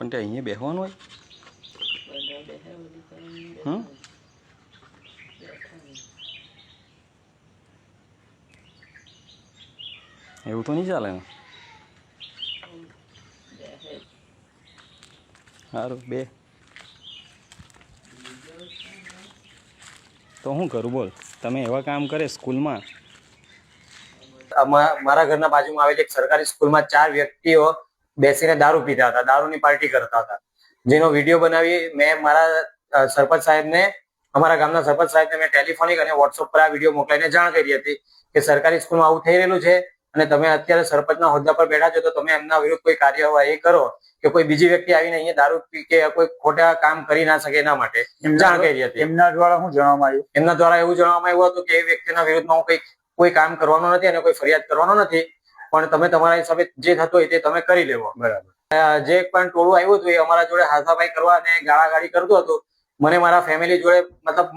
પણ તે અહીંયા બેસવાનું હોય એવું તો નહીં ચાલે ને. સારું બે તો શું કરું બોલ. તમે એવા કામ કરે સ્કૂલમાં. મારા ઘરના બાજુમાં આવેલી એક સરકારી સ્કૂલમાં 4 વ્યક્તિઓ બેસીને દારૂ પીતા હતા, દારૂની પાર્ટી કરતા હતા, જેનો વિડીયો બનાવી મેં મારા સરપંચ સાહેબને, અમારા ગામના સરપંચ સાહેબને મેં ટેલિફોનિક અને વોટ્સઅપ પર આ વિડીયો મોકલીને જાણ કરી હતી કે સરકારી સ્કૂલમાં આવું થઈ રહેલું છે અને તમે અત્યારે સરપંચના હોદ્દા પર બેઠા છો તો તમે એમના વિરુદ્ધ કોઈ કાર્યવાહી કરો કે કોઈ બીજી વ્યક્તિ આવીને અહીંયા દારૂ પી કે કોઈ ખોટા કામ કરી ના શકે એના માટે જાણ કરી હતી. એમના દ્વારા શું જણાવવામાં આવ્યું? એમના દ્વારા એવું જણાવવામાં આવ્યું હતું કે એ વ્યક્તિના વિરુદ્ધમાં હું કોઈ કામ કરવાનો નથી અને કોઈ ફરિયાદ કરવાનો નથી, પણ તમે તમારા હિસાબે જે થતું હોય તે તમે કરી લેવો. બરાબર. જે પણ ટોળું આવ્યું હતું એ અમારા જોડે હાથાપાઈ કરવા અને ગાળાગાળી કરતું હતું. મને મારા ફેમિલી જોડે મતલબ